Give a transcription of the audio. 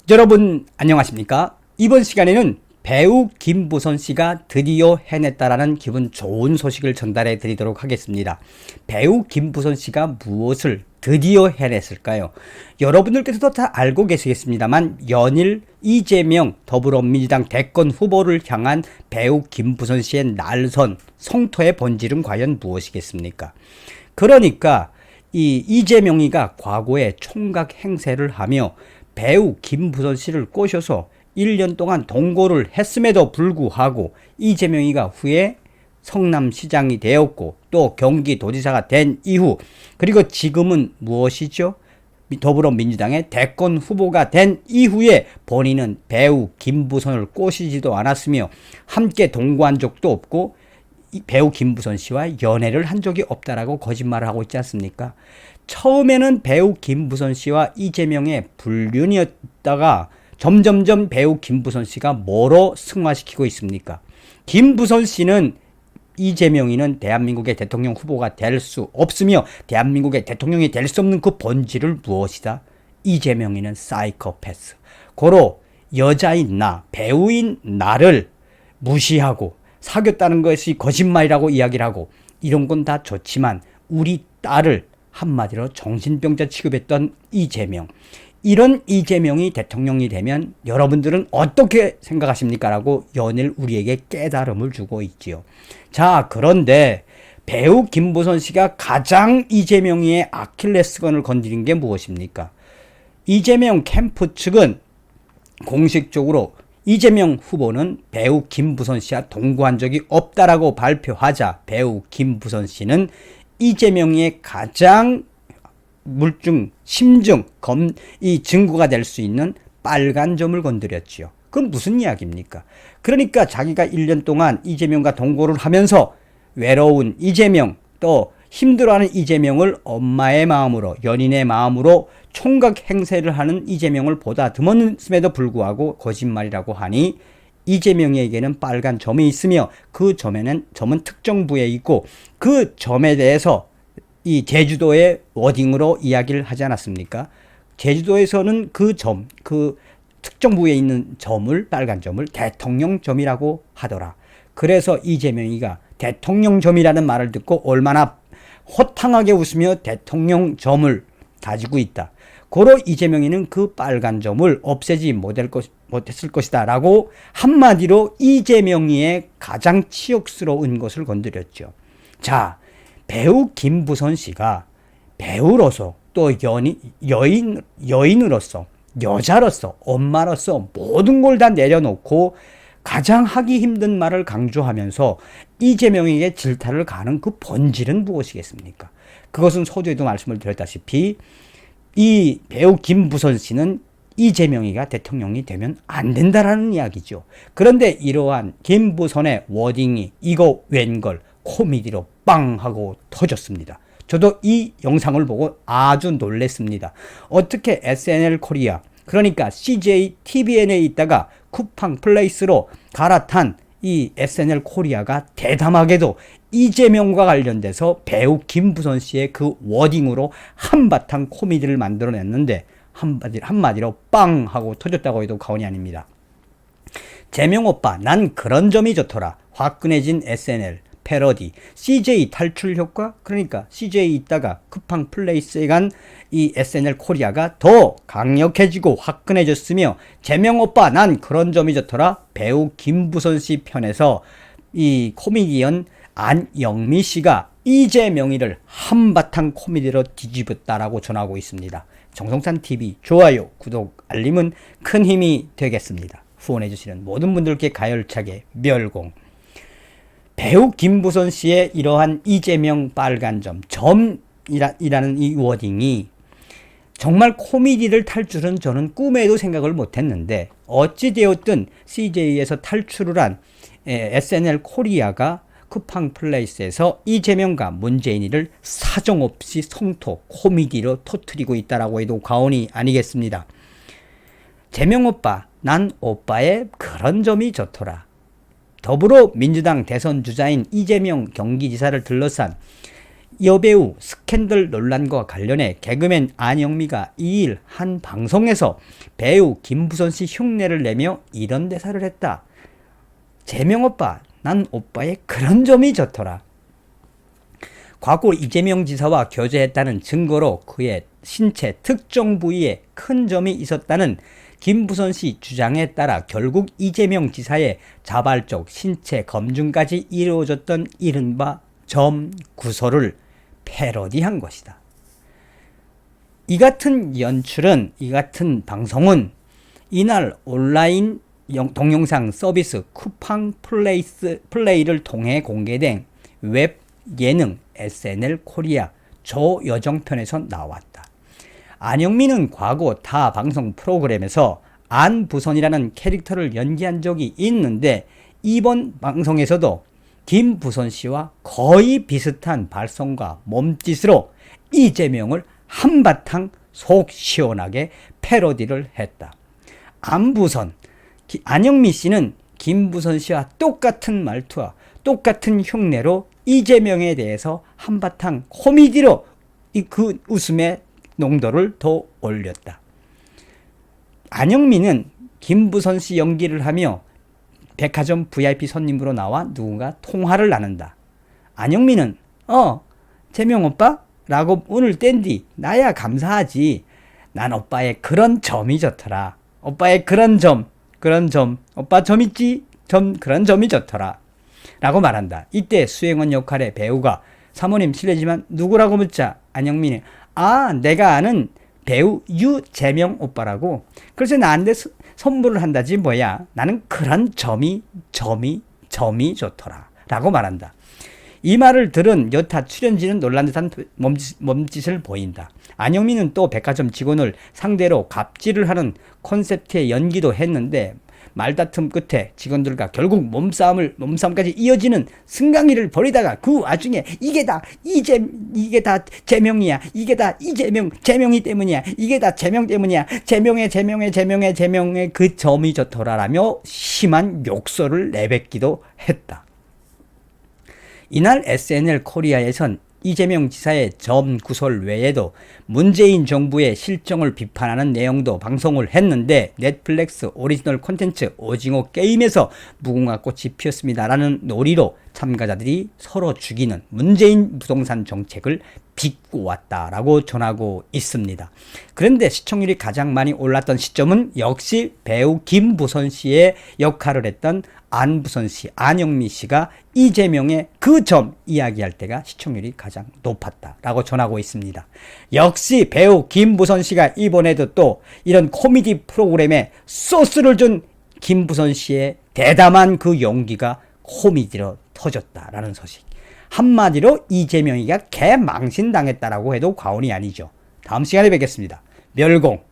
여러분 안녕하십니까? 이번 시간에는 배우 김부선 씨가 드디어 해냈다라는 기분 좋은 소식을 전달해 드리도록 하겠습니다. 배우 김부선 씨가 무엇을 드디어 해냈을까요? 여러분들께서도 다 알고 계시겠습니다만 연일 이재명 더불어민주당 대권 후보를 향한 배우 김부선 씨의 날선 성토의 본질은 과연 무엇이겠습니까? 그러니까 이재명이가 과거에 총각 행세를 하며 배우 김부선 씨를 꼬셔서 1년 동안 동거를 했음에도 불구하고 이재명이가 후에 성남시장이 되었고 또 경기도지사가 된 이후 그리고 지금은 무엇이죠? 더불어민주당의 대권 후보가 된 이후에 본인은 배우 김부선을 꼬시지도 않았으며 함께 동거한 적도 없고 배우 김부선 씨와 연애를 한 적이 없다라고 거짓말을 하고 있지 않습니까? 처음에는 배우 김부선 씨와 이재명의 불륜이었다가 점점점 배우 김부선 씨가 뭐로 승화시키고 있습니까? 김부선 씨는 이재명이는 대한민국의 대통령 후보가 될 수 없으며 대한민국의 대통령이 될 수 없는 그 본질을 무엇이다? 이재명이는 사이코패스. 고로 여자인 나, 배우인 나를 무시하고 사귀었다는 것이 거짓말이라고 이야기를 하고 이런 건 다 좋지만 우리 딸을 한마디로 정신병자 취급했던 이재명. 이런 이재명이 대통령이 되면 여러분들은 어떻게 생각하십니까? 라고 연일 우리에게 깨달음을 주고 있지요. 자, 그런데 배우 김부선 씨가 가장 이재명이의 아킬레스건을 건드린 게 무엇입니까? 이재명 캠프 측은 공식적으로 이재명 후보는 배우 김부선 씨와 동거한 적이 없다라고 발표하자 배우 김부선 씨는 이재명의 가장 심증, 이 증거가 될 수 있는 빨간 점을 건드렸지요. 그건 무슨 이야기입니까? 그러니까 자기가 1년 동안 이재명과 동거를 하면서 외로운 이재명, 또 힘들어하는 이재명을 엄마의 마음으로, 연인의 마음으로 총각 행세를 하는 이재명을 보다듬었음에도 불구하고 거짓말이라고 하니 이재명에게는 빨간 점이 있으며 그 점은 특정 부에 있고 그 점에 대해서 이 제주도의 워딩으로 이야기를 하지 않았습니까? 제주도에서는 그 특정 부에 있는 점을, 빨간 점을 대통령 점이라고 하더라. 그래서 이재명이가 대통령 점이라는 말을 듣고 얼마나 호탕하게 웃으며 대통령 점을 가지고 있다. 고로 이재명이는 그 빨간 점을 없애지 못했을 것이다 라고 한마디로 이재명이의 가장 치욕스러운 것을 건드렸죠. 자, 배우 김부선 씨가 배우로서 또 여인으로서 여자로서 엄마로서 모든 걸 다 내려놓고 가장 하기 힘든 말을 강조하면서 이재명에게 질타를 가는 그 본질은 무엇이겠습니까? 그것은 서두에도 말씀을 드렸다시피 이 배우 김부선 씨는 이재명이가 대통령이 되면 안 된다라는 이야기죠. 그런데 이러한 김부선의 워딩이 이거 웬걸 코미디로 빵 하고 터졌습니다. 저도 이 영상을 보고 아주 놀랐습니다. 어떻게 SNL 코리아, 그러니까 CJ TVN에 있다가 쿠팡 플레이스로 갈아탄 이 SNL 코리아가 대담하게도 이재명과 관련돼서 배우 김부선 씨의 그 워딩으로 한바탕 코미디를 만들어냈는데 한마디로 빵 하고 터졌다고 해도 과언이 아닙니다. 재명 오빠 난 그런 점이 좋더라. 화끈해진 SNL 패러디, CJ 탈출 효과, 그러니까 CJ 있다가 쿠팡 플레이스에 간 이 SNL 코리아가 더 강력해지고 화끈해졌으며 재명 오빠 난 그런 점이 좋더라. 배우 김부선 씨 편에서 이 코미디언 안영미 씨가 이재명이를 한바탕 코미디로 뒤집었다라고 전하고 있습니다. 정성찬 TV 좋아요, 구독, 알림은 큰 힘이 되겠습니다. 후원해주시는 모든 분들께 가열차게 멸공. 배우 김부선 씨의 이러한 이재명 빨간 점이라는 이 워딩이 정말 코미디를 탈 줄은 저는 꿈에도 생각을 못했는데 어찌되었든 CJ에서 탈출을 한 SNL 코리아가 쿠팡 플레이스에서 이재명과 문재인이를 사정없이 성토 코미디로 터뜨리고 있다라고 해도 과언이 아니겠습니다. 재명 오빠 난 오빠의 그런 점이 좋더라. 더불어민주당 대선 주자인 이재명 경기지사를 둘러싼 여배우 스캔들 논란과 관련해 개그맨 안영미가 2일 한 방송에서 배우 김부선 씨 흉내를 내며 이런 대사를 했다. 재명 오빠, 난 오빠의 그런 점이 좋더라. 과거 이재명 지사와 교제했다는 증거로 그의 신체 특정 부위에 큰 점이 있었다는 김부선 씨 주장에 따라 결국 이재명 지사의 자발적 신체 검증까지 이루어졌던 이른바 점 구설을 패러디한 것이다. 이 같은 연출은, 이 같은 방송은 이날 온라인 동영상 서비스 쿠팡 플레이를 통해 공개된 웹 예능 SNL 코리아 조여정편에서 나왔다. 안영미는 과거 타 방송 프로그램에서 안부선이라는 캐릭터를 연기한 적이 있는데 이번 방송에서도 김부선 씨와 거의 비슷한 발성과 몸짓으로 이재명을 한바탕 속 시원하게 패러디를 했다. 안부선, 안영미 씨는 김부선 씨와 똑같은 말투와 똑같은 흉내로 이재명에 대해서 한바탕 코미디로 그 웃음의 농도를 더 올렸다. 안영미는 김부선 씨 연기를 하며 백화점 VIP 손님으로 나와 누군가 통화를 나눈다. 안영미는 재명 오빠? 라고 오늘 뗀디 나야 감사하지. 난 오빠의 그런 점이 좋더라. 오빠의 그런 점 오빠 점 있지? 그런 점이 좋더라. 라고 말한다. 이때 수행원 역할의 배우가 사모님 실례지만 누구라고 묻자 안영민이 내가 아는 배우 유재명 오빠라고. 그래서 나한테 선물을 한다지 뭐야. 나는 그런 점이 좋더라. 라고 말한다. 이 말을 들은 여타 출연진은 놀란 듯한 몸짓을 보인다. 안영민은 또 백화점 직원을 상대로 갑질을 하는 콘셉트의 연기도 했는데 말다툼 끝에 직원들과 결국 몸싸움까지 이어지는 승강이를 벌이다가 그 와중에 이게 다 재명이야. 이게 다 재명이 때문이야. 이게 다 재명 때문이야. 재명의 그 점이 좋더라라며 심한 욕설을 내뱉기도 했다. 이날 SNL 코리아에선 이재명 지사의 점 구설 외에도 문재인 정부의 실정을 비판하는 내용도 방송을 했는데 넷플릭스 오리지널 콘텐츠 오징어 게임에서 무궁화 꽃이 피었습니다라는 논리로 참가자들이 서로 죽이는 문재인 부동산 정책을 비꼬았다라고 전하고 있습니다. 그런데 시청률이 가장 많이 올랐던 시점은 역시 배우 김부선 씨의 역할을 했던 안부선 씨, 안영미 씨가 이재명의 그 점 이야기할 때가 시청률이 가장 높았다라고 전하고 있습니다. 역시 배우 김부선 씨가 이번에도 또 이런 코미디 프로그램에 소스를 준 김부선 씨의 대담한 그 용기가 코미디로 터졌다라는 소식. 한마디로 이재명이가 개망신당했다라고 해도 과언이 아니죠. 다음 시간에 뵙겠습니다. 멸공.